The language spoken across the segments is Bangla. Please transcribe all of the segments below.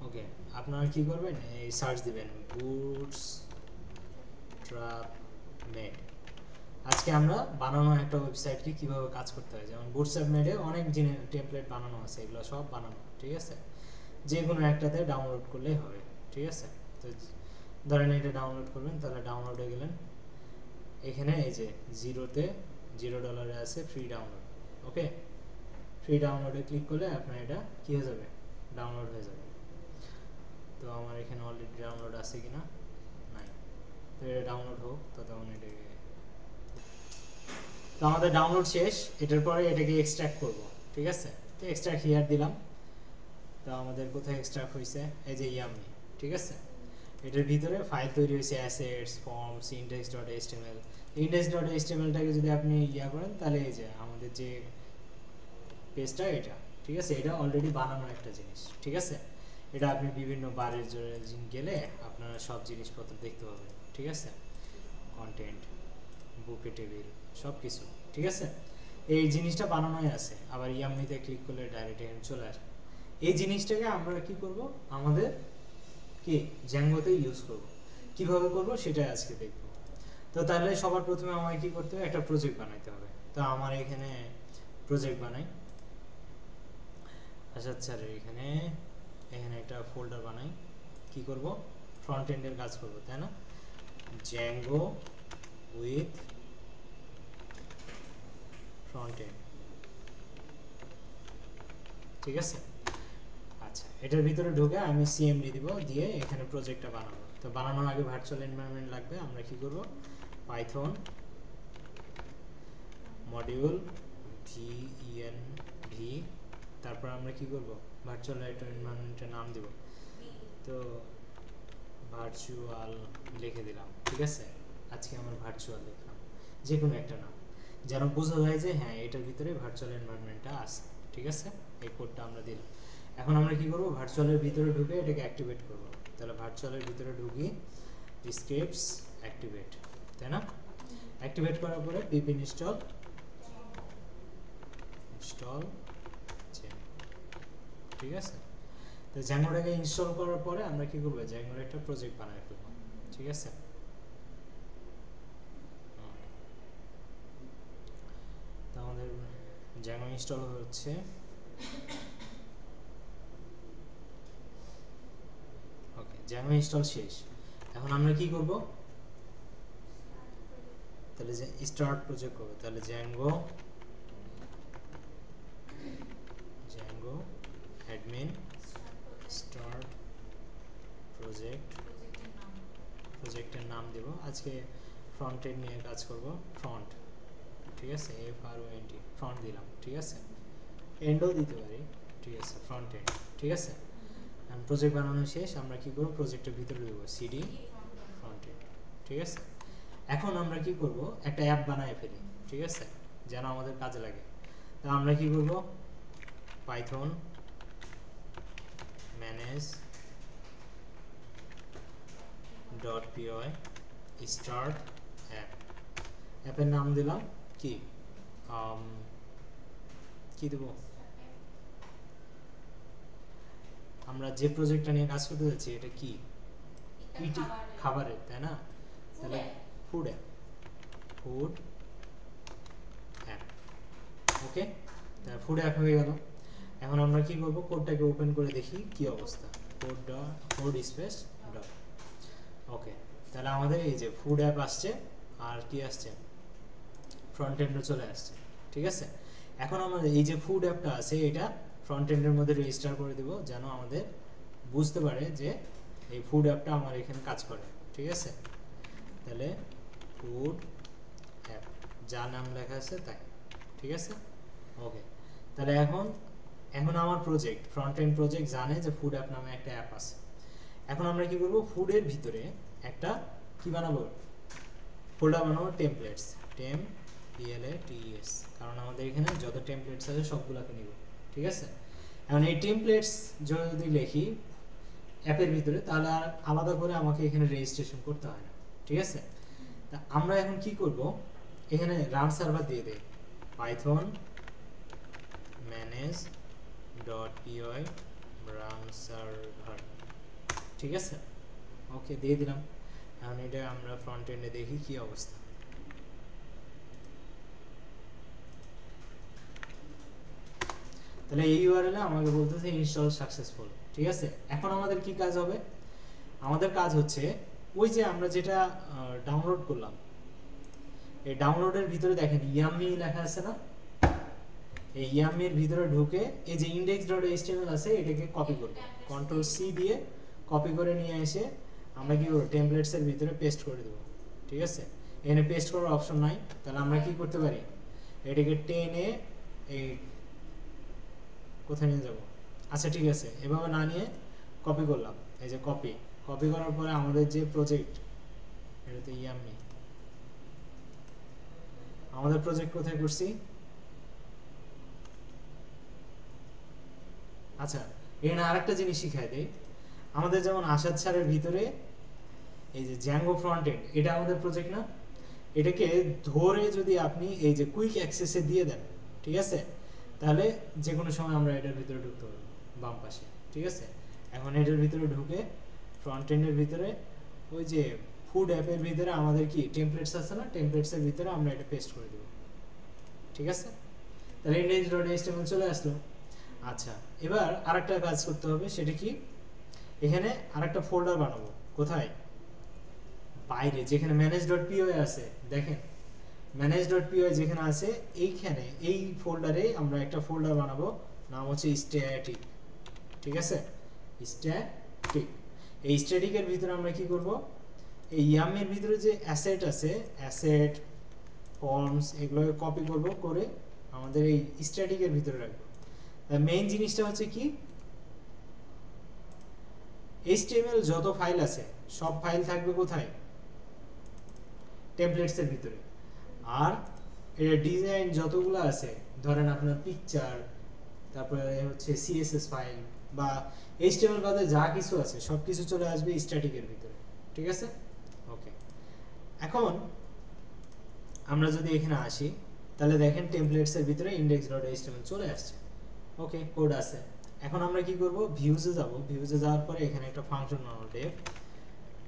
ওকে, আপনারা কি করবেন, এই সার্চ দিবেন বুটস্ট্র্যাপ মেড। আজকে আমরা বানানো একটা ওয়েবসাইটকে কিভাবে কাজ করতে হয়, যেমন বুটস্ট্র্যাপ মেডে অনেক জিনিস টেমপ্লেট বানানো আছে, এগুলো সব বানানো, ঠিক আছে। যে কোনো একটাতে ডাউনলোড করলেই হবে, ঠিক আছে। তো ধরেন এটা ডাউনলোড করবেন, তাহলে ডাউনলোডে গেলেন, এখানে এই যে $0 আছে ফ্রি ডাউনলোড। ওকে, ফ্রি ডাউনলোডে ক্লিক করলে আপনার এটা কি হয়ে যাবে, ডাউনলোড হয়ে যাবে। তো আমার এখানে অলরেডি ডাউনলোড আছে কিনা, নাই। তো এটা ডাউনলোড হোক, তো তখন এটাকে, তো আমাদের ডাউনলোড শেষ। এটার পরে এটাকে এক্সট্র্যাক্ট করব, ঠিক আছে। তো এক্সট্র্যাক্ট হিয়ার দিলাম। তো আমাদের কোথায় এক্সট্র্যাক্ট হয়েছে, এই যে ইয়ামি, ঠিক আছে। এটার ভিতরে ফাইল তৈরি হয়েছে অ্যাসেটস, ফর্মস, index.html। index.htmlটাকে যদি আপনি করেন, তাহলে এই যে আমাদের যে পেজটা এটা, ঠিক আছে, এটা অলরেডি বানানো একটা জিনিস, ঠিক আছে। এটা আপনি বিভিন্ন বারের গেলে আপনারা সব জিনিসপত্র দেখতে পাবেন, ঠিক আছে। কন্টেন্ট, বুকে টেবিল, সব কিছু, ঠিক আছে। এই জিনিসটা বানানোই আছে। আবার ইয়ামিতে ক্লিক করলে ডাইরেক্ট এখানে চলে আসে। এই জিনিসটাকে আমরা কি করব, আমাদের কি জ্যাঙ্গোতে ইউজ করব। কিভাবে করব সেটাই আজকে দেখব। তো তাহলে সবার প্রথমে আমাকে কি করতে হবে, একটা প্রজেক্ট বানাইতে হবে। তো আমার এখানে প্রজেক্ট বানাই, আচ্ছা স্যার, এখানে একটা ফোল্ডার বানাই। কি করব, ফ্রন্ট এন্ডের কাজ করব, তাই না। জ্যাঙ্গো উইথ ফ্রন্ট এন্ড, ঠিক আছে। আচ্ছা, এটার ভিতরে ঢুকে আমি সিএমডি দিব, দিয়ে এখানে প্রজেক্টটা বানাবো। তো বানানোর আগে ভার্চুয়াল এনভায়রনমেন্ট লাগবে। আমরা কি করব, পাইথন মডিউল ভি, তারপর আমরা কি করব, ভার্চুয়াল এনভায়রনমেন্টের নাম দিব। তো ভার্চুয়াল লিখে দিলাম, ঠিক আছে। আজকে আমার ভার্চুয়াল লিখলাম, যে কোনো একটা নাম, যেন বোঝা যায় যে হ্যাঁ এটার ভিতরে ভার্চুয়াল এনভায়রনমেন্টটা আছে, ঠিক আছে। এই কোডটা আমরা দিলাম। এখন আমরা কি করব, ভার্চুয়ালের ভিতরে ঢুকে এটাকে অ্যাক্টিভেট করব। তাহলে ভার্চুয়ালের ভিতরে ঢুকি, স্ক্রিপ্টস অ্যাক্টিভেট, তাই না। অ্যাক্টিভেট করার পরে পিপ ইনস্টল ঠিক আছে। তো জ্যাঙ্গোটাকে ইনস্টল করার পরে আমরা কি করব, জ্যাঙ্গোর একটা প্রজেক্ট বানাই ফেলব, ঠিক আছে। তো আমাদের জ্যাঙ্গো ইনস্টল হচ্ছে। ওকে, জ্যাঙ্গো ইনস্টল শেষ। এখন আমরা কি করব, তাহলে যে স্টার্ট প্রজেক্ট করব। তাহলে জ্যাঙ্গো অ্যাডমিন স্টার্ট প্রজেক্টের নাম দেব। আজকে ফ্রন্ট এন্ড নিয়ে কাজ করব, ফ্রন্ট, ঠিক আছে। FRONT, ফ্রন্ট দিলাম, ঠিক আছে। এন্ডও দিতে পারি, ঠিক আছে, ফ্রন্ট এন্ড, ঠিক আছে। এখন প্রজেক্ট বানানো শেষ। আমরা কি করব, প্রজেক্টের ভিতরে দেব সিডি ফ্রন্ট এন্ড, ঠিক আছে। এখন আমরা কি করব, একটা অ্যাপ বানায় ফেলি, ঠিক আছে, যেন আমাদের কাজে লাগে। তো আমরা কি করব, পাইথন manage.py স্টার্ট অ্যাপের নাম দিলাম কি, কি দেব, আমরা যে প্রজেক্টটা নিয়ে কাজ করতে যাচ্ছি এটা কি, খাবারের, তাই না। তাহলে ফুড অ্যাপ, ওকে। তাহলে ফুড অ্যাপ হয়ে গেল। এখন আমরা কি করব, কোডটাকে ওপেন করে দেখি কি অবস্থা। কোড স্পেস ডট, ওকে। তাহলে আমাদের এই যে ফুড অ্যাপ আসছে, আর কি আসছে, ফ্রন্ট এন্ডও চলে আসছে, ঠিক আছে। এখন আমাদের এই যে ফুড অ্যাপটা আছে, এটা ফ্রন্ট এন্ডের মধ্যে রেজিস্টার করে দিব, যেন আমাদের বুঝতে পারে যে এই ফুড অ্যাপটা আমার এখানে কাজ করে, ঠিক আছে। তাহলে ফুড অ্যাপ, যা নাম লেখা আছে তাই, ঠিক আছে, ওকে। তাহলে এখন আমার প্রজেক্ট, ফ্রন্ট এন্ড প্রজেক্ট জানে যে ফুড অ্যাপ নামে একটা অ্যাপ আছে। এখন আমরা কি করব, ফুডের ভিতরে একটা কি বানাবো, ফোল্ডার বানাবো, টেমপ্লেটস, TEMPLATES, কারণ আমাদের এখানে যত টেমপ্লেটস আছে সবগুলোকে নিব, ঠিক আছে। এখন এই টেমপ্লেটস যদি লিখি অ্যাপের ভিতরে, তাহলে আর আলাদা করে আমাকে এখানে রেজিস্ট্রেশন করতে হয় না, ঠিক আছে। তা আমরা এখন কি করব, এখানে রান সার্ভার দিয়ে দেই, পাইথন manage.py রান সার্ভার, ঠিক আছে, ওকে দিয়ে দিলাম। এখন এটা আমরা ফ্রন্ট এন্ডে দেখি কি অবস্থা। তাহলে এই ইউআরএল এ আমাকে বলতেছে ইনস্টল সাকসেসফুল। ঠিক আছে, এখন আমাদের কি কাজ হবে? আমাদের কাজ হচ্ছে ওই যে আমরা যেটা ডাউনলোড করলাম, এই ডাউনলোডের ভিতরে দেখেন ইয়াম্মি লেখা আছে না, এই ইয়াম্মির ভিতরে ঢুকে এই যে index.html আছে এটাকে কপি করব, কন্ট্রোল সি দিয়ে কপি করে নিয়ে এসে আমরা কি করব, টেমপ্লেটস এর ভিতরে পেস্ট করে দেব। ঠিক আছে, এখানে পেস্ট করার অপশন নাই, তাহলে আমরা কি করতে পারি, এটাকে টেনে এই কোথায় নিয়ে যাব, আচ্ছা ঠিক আছে, এভাবে না নিয়ে কপি করলাম, এই যে কপি করার পরে আমাদের যে প্রজেক্ট, এটাতে ইয়াম্মি, আমাদের প্রজেক্ট কোথায় করছি, আচ্ছা এখানে আরেকটা জিনিস শিখাই দেই। আমাদের যেমন আসাদ স্যারের ভিতরে এই যে জ্যাঙ্গো ফ্রন্ট এন্ড, এটা আমাদের প্রজেক্ট না, এটাকে ধরে যদি আপনি এই যে কুইক অ্যাক্সেসে দিয়ে দেন, ঠিক আছে, তাহলে যে কোনো সময় আমরা এটার ভিতরে ঢুকতে পারবো বাম পাশে। ঠিক আছে, এখন এটার ভিতরে ঢুকে ফ্রন্ট এন্ডের ভিতরে ওই যে ফুড অ্যাপের ভিতরে আমাদের কি টেমপ্লেটস আছে না, টেমপ্লেটসের ভিতরে আমরা এটা পেস্ট করে দেব। ঠিক আছে, তাহলে index.html চলে আসলো। আচ্ছা, এবার আরেকটা কাজ করতে হবে, সেটা কি, এখানে আরেকটা ফোল্ডার বানাবো, কোথায়, বাইরে যেখানে manage.py আছে, দেখেন manage.py যেখানে আছে এইখানে এই ফোল্ডারে আমরা একটা ফোল্ডার বানাবো, নাম হচ্ছে static। ঠিক আছে, static, এই static এর ভিতরে আমরা কি করব, এই yum এর ভিতরে যে অ্যাসেট আছে, অ্যাসেট ফর্মস, এগুলোকে কপি করব, করে আমাদের এই static এর ভিতরে রাখবো। মেইন জিনিসটা হচ্ছে কি, HTML যত ফাইল আছে সব ফাইল থাকবে কোথায়, টেমপ্লেটস এর ভিতরে। আর এর ডিজাইন যতগুলো আছে, ধরেন আপনার পিকচার, তারপরে হচ্ছে CSS ফাইল বা HTML বাদে যা কিছু আছে সবকিছু চলে আসবে স্ট্যাটিক এর ভিতরে। ঠিক আছে, ওকে। এখন আমরা যদি এখানে আসি, তাহলে দেখেন টেমপ্লেটস এর ভিতরে index.html চলে আসছে। ওকে, কোড আছে। এখন আমরা কি করব, ভিউজে যাব, ভিউজে যাওয়ার পরে এখানে একটা ফাংশন বানাবো, ডেভ,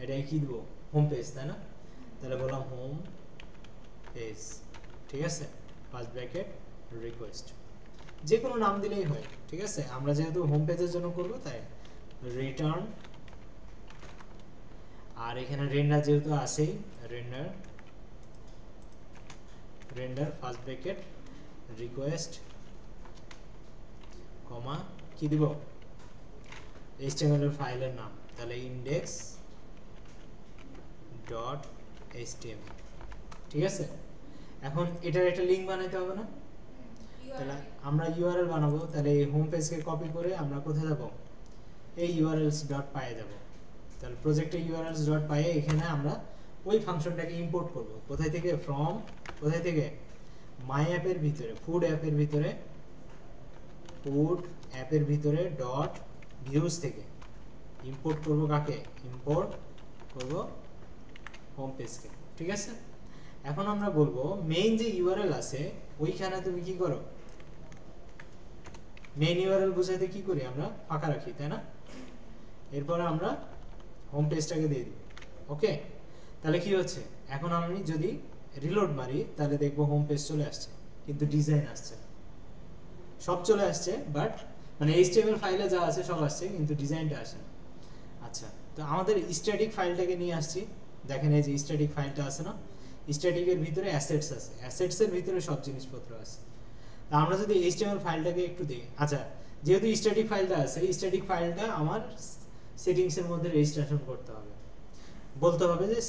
এটাকে কি দেব, হোম পেজ, তাই না, তাহলে বললাম হোম পেজ। ঠিক আছে, ফার্স্ট ব্র্যাকেট রিকোয়েস্ট, যে কোনো নাম দিলেই হয়। ঠিক আছে, আমরা যেহেতু হোম পেজের জন্য করব তাই রিটার্ন, আর এখানে রেন্ডার যেহেতু আছেই, রেন্ডার ফার্স্ট ব্র্যাকেট রিকোয়েস্ট কমা কি দিব, HTML এর ফাইলের নাম, তাহলে index.html। ঠিক আছে, এখন এটার একটা লিংক বানাইতে হবে না, তাহলে আমরা ইউআরএল বানাবো, তাহলে এই হোম পেজকে কপি করে আমরা কোথায় যাব, এই urls.py যাব। তাহলে প্রজেক্টে urls.py এখানে আমরা ওই ফাংশনটাকে ইম্পোর্ট করব, কোথায় থেকে, ফ্রম, কোথায় থেকে, মাই অ্যাপের ভিতরে, ফুড অ্যাপের ভিতরে ডট ভিউজ থেকে ইম্পোর্ট করব, কাকে ইম্পোর্ট করব, হোম পেজকে। ঠিক আছে, এখন আমরা বলবো মেইন যে ইউআরএল আছে ওইখানে তুমি কি করো, মেইন ইউআরএল বুঝাইতে কি করি আমরা, ফাঁকা রাখি, তাই না, এরপর আমরা হোম পেজটাকে দিয়ে দিই। ওকে, তাহলে কি হচ্ছে, এখন আমি যদি রিলোড মারি তাহলে দেখবো হোম পেজ চলে আসছে, কিন্তু ডিজাইন আসছে না। সব চলে আসছে, বাট মানে HTML ফাইলে যা আছে সব আসছে, কিন্তু ডিজাইনটা আসে না। আচ্ছা, তো আমাদের স্ট্যাটিক ফাইলটাকে নিয়ে আসছি, দেখেন এই যে স্ট্যাটিক ফাইলটা আছে না, স্ট্যাটিকের ভিতরে অ্যাসেটস আছে, অ্যাসেটসের ভিতরে সব জিনিসপত্র আছে। তা আমরা যদি HTML ফাইলটাকে একটু দিই, আচ্ছা যেহেতু স্ট্যাটিক ফাইলটা আছে, স্ট্যাটিক ফাইলটা আমার সেটিংসের মধ্যে রেজিস্ট্রেশন করতে হবে, বলতে হবে যে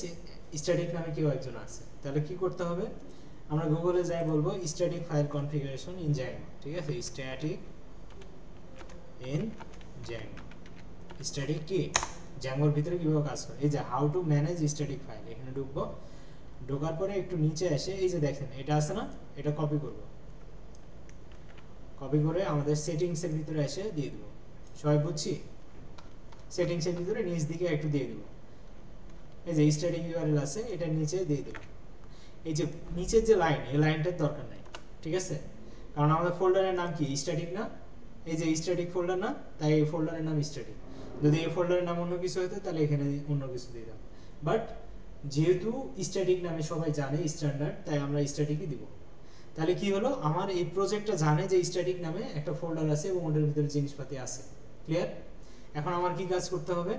স্ট্যাটিক নামে কেউ একজন আছে, তাহলে কি করতে হবে, আমরা গুগলে যাই, বলবো static file configuration in Zango. ঠিক আছে, স্ট্যাটিক ইন জ্যাঙ্গো, স্ট্যাটিক কি জ্যাঙ্গোর ভিতরে কিভাবে কাজ করে, এই যে how to manage static file, এখানে ঢুকবো, ঢোকার পরে একটু নিচে এসে এই যে দেখেন এটা আছে না, এটা কপি করব, কপি করে আমাদের সেটিংস এর ভিতরে এসে দিয়ে দেব, সবাই বুঝছি, সেটিংস এর ভিতরে নিচ দিকে একটু দিয়ে দেব, এই যে স্ট্যাটিক ইউআরএল আছে এটা নিচে দিয়ে দেব। এই যে নিচের যে লাইন, এই লাইনটার দরকার নাই। ঠিক আছে, কারণ আমাদের ফোল্ডারের নাম কি, স্ট্যাটিক না, এই যে স্ট্যাটিক ফোল্ডার না, তাই এই ফোল্ডারের নাম স্ট্যাটিক। যদি এই ফোল্ডারের নাম অন্য কিছু হতো তাহলে এখানে অন্য কিছু দিতাম, বাট যেহেতু স্ট্যাটিক নামে সবাই জানে স্ট্যান্ডার্ড, তাই আমরা স্ট্যাটিকই দিব। তাহলে কি হলো, আমার এই প্রজেক্টটা জানে যে স্ট্যাটিক নামে একটা ফোল্ডার আছে এবং ওটার ভিতরে জিনিসপাতি আছে। ক্লিয়ার? এখন আমার কি কাজ করতে হবে,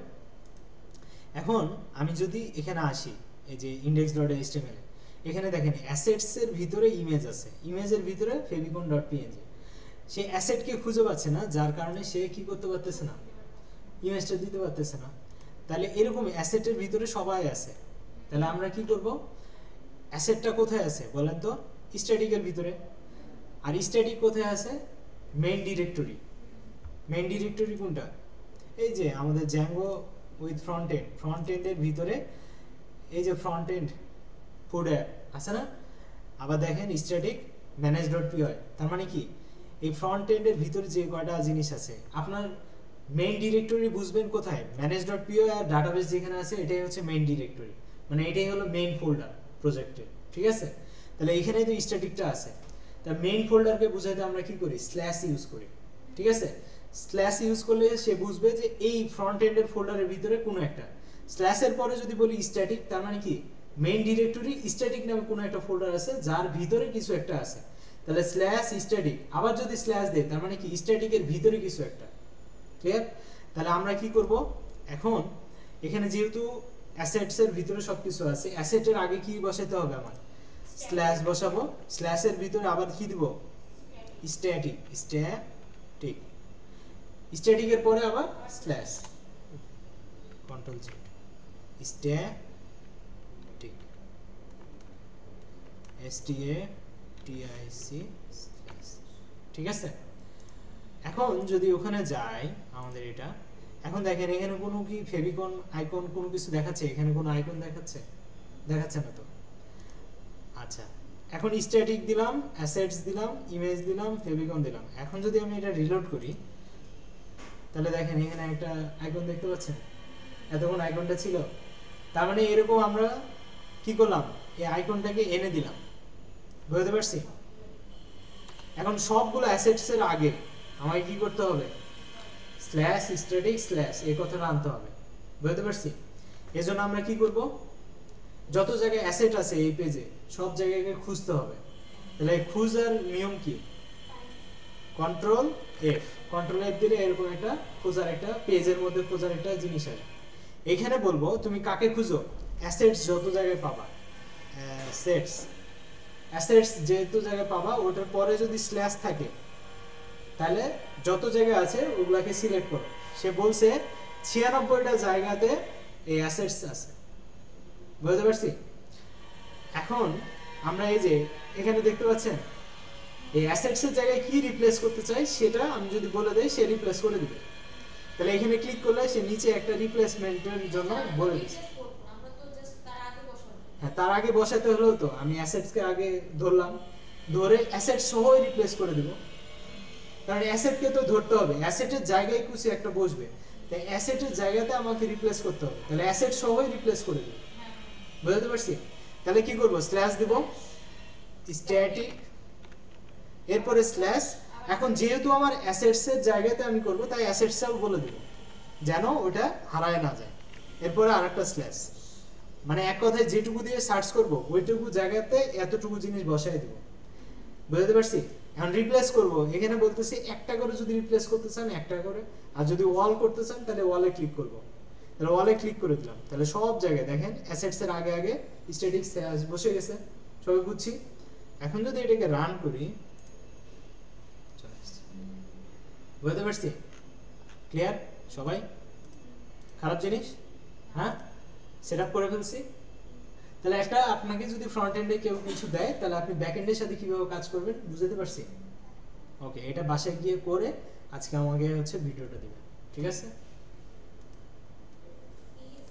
এখন আমি যদি এখানে আসি এই যে index.html, এখানে দেখেন অ্যাসেটস এর ভিতরে ইমেজ আছে, ইমেজের ভিতরে favicon.png, সে অ্যাসেটকে খুঁজে পাচ্ছে না, যার কারণে সে কি করতে পারতেছে না, ইমেজটা দিতে পারতেছে না। তাহলে এরকম অ্যাসেটের ভিতরে সবাই আছে, তাহলে আমরা কি করব, অ্যাসেটটা কোথায় আছে বলেন তো, স্ট্যাটিকের ভিতরে। আর স্ট্যাটিক কোথায় আছে, মেইন ডিরেক্টরি। মেইন ডিরেক্টরি কোনটা, এই যে আমাদের Django with front end, front এন্ডের ভিতরে এই যে ফ্রন্ট এন্ড ফুডার আছে না। আবার দেখেন স্ট্যাটিক manage.py, তার মানে কি এই ফ্রন্ট এন্ডের ভিতরে যে কয়টা জিনিস আছে, আপনার মেইন ডিরেক্টরি বুঝবেন কোথায়, manage.py আর ডাটাবেস যেখানে আছে এটাই হচ্ছে মেইন ডিরেক্টরি, মানে এটাই হলো মেইন ফোল্ডার প্রজেক্টের, ঠিক আছে। তাহলে এখানেই তো স্ট্যাটিকটা আছে, তা মেইন ফোল্ডারকে বুঝাইতে আমরা কি করি, স্ল্যাশ ইউজ করি, ঠিক আছে। স্ল্যাশ ইউজ করলে সে বুঝবে যে এই ফ্রন্ট এন্ডের ফোল্ডারের ভিতরে কোনো একটা, স্ল্যাশের পরে যদি বলি স্ট্যাটিক, তার মানে কি মেইন ডিরেক্টরি স্ট্যাটিক নামে কোনো একটা ফোল্ডার আছে যার ভিতরে কিছু একটা আছে, তাহলে স্ল্যাশ স্ট্যাটিক। আবার যদি স্ল্যাশ দেই তার মানে কি স্ট্যাটিকের ভিতরে কিছু একটা। ক্লিয়ার? তাহলে আমরা কি করব, এখন এখানে যেহেতু অ্যাসেটস এর ভিতরে সবকিছু আছে, অ্যাসেটের আগে কি বসাতে হবে, আমার স্ল্যাশ বসাবো, স্ল্যাশের ভিতরে আবার কি দিব, স্ট্যাটিক, স্ট্যাটিক, স্ট্যাটিকের পরে আবার slash, control Z, static, STATIC slash, ঠিক আছে। এখন যদি ওখানে যাই আমাদের এটা, এখন দেখেন এখানে কোনো কি ফেভিকন আইকন কোনো কিছু দেখাচ্ছে, এখানে কোনো আইকন দেখাচ্ছে, দেখাচ্ছে না তো। আচ্ছা, এখন স্ট্যাটিক দিলাম, অ্যাসেটস দিলাম, ইমেজ দিলাম, ফেভিকন দিলাম। এখন যদি আমি এটা রিলোড করি তাহলে দেখেন এখানে একটা আইকন দেখতে পাচ্ছেন, এতক্ষণ আইকনটা ছিল, তার মানে এরকম আমরা কি করলাম, এই আইকনটাকে এনে দিলাম, বুঝতে পারছি। এখন সবগুলো অ্যাসেটস এর আগে আমাকে কি করতে হবে, স্ল্যাশ স্ট্যাটিক স্ল্যাশ এই কথাটা আনতে হবে, বুঝতে পারছি। এজন্য আমরা কি করব, যত জায়গায় অ্যাসেট আছে এই পেজে সব জায়গায় খুঁজতে হবে। তাহলে খোঁজার নিয়ম কি, কন্ট্রোল এফ, কন্ট্রোল এফ দিলে এরকম একটা খোঁজার একটা পেজের মধ্যে খোঁজার একটা জিনিস আসে। এখানে বলবো তুমি কাকে খুঁজো, অ্যাসেটস যত জায়গায় পাবা, অ্যাসেটস, অ্যাসেটস যেহেতু জায়গায় পাবা ওটার পরে যদি স্ল্যাশ থাকে তাহলে যত জায়গায় আছে ওগুলাকে সিলেক্ট করো। সে বলছে 96টা জায়গাতে এই অ্যাসেটস আছে, বুঝতে পারছি। এখন আমরা এই যে এখানে দেখতে পাচ্ছেন এই অ্যাসেটস এর জায়গায় কি রিপ্লেস করতে চাই সেটা আমি যদি বলে দেই সে রিপ্লেস করে দিবে। তাহলে এখানে ক্লিক করলে সে নিচে একটা রিপ্লেসমেন্টের জন্য বলে দিচ্ছে। হ্যাঁ, তার আগে বসাতে হলো তো, আমি অ্যাসেটস কে আগে ধরলাম, ধরে অ্যাসেট সহই রিপ্লেস করে দিব, কারণ অ্যাসেটকে তো ধরতে হবে, অ্যাসেটের জায়গায় কিছু একটা বসবে, তাই অ্যাসেটের জায়গাতে আমাকে রিপ্লেস করতে হবে, তাহলে অ্যাসেট সহই রিপ্লেস করে দিব, বুঝতে পারছি। তাহলে কি করব, স্ল্যাশ দিব, স্ট্যাটিক, এরপরে স্ল্যাশ। এখন যেহেতু আমার অ্যাসেটস এর জায়গাতে আমি করব তাই অ্যাসেটসটাও বলে দিব যেন ওটা হারায় না যায়। এরপরে আরেকটা স্ল্যাশ, মানে এক কথায় যেটুকু দিয়ে সার্চ করব ওইটুকু জায়গাতে এতটুকু জিনিস বসাই দিব, বুঝতে পারছি। এখন রিপ্লেস করব, এখানে বলতেছি একটা করে যদি রিপ্লেস করতে চান একটা করে, আর যদি ওয়াল করতে চান তাহলে ওয়ালে ক্লিক করব। তাহলে ওয়ালে ক্লিক করে দিলাম, তাহলে সব জায়গায় দেখেন অ্যাসেটস এর আগে আগে স্ট্যাটিক বসে গেছে, সবাই বুঝছি। এখন যদি এটাকে রান করি, বুঝতে পারছি, ক্লিয়ার সবাই, খারাপ জিনিস, হ্যাঁ সেটআপ করে ফেলছি। তাহলে একটা আপনাকে যদি ফ্রন্ট এন্ডে কেউ কিছু দেয় তাহলে আপনি ব্যাক এন্ডের সাথে কিভাবে কাজ করবেন বুঝতে পারছি। ওকে, এটা বাসায় গিয়ে করে আজকে আমাকে হচ্ছে ভিডিওটা দিবেন, ঠিক আছে।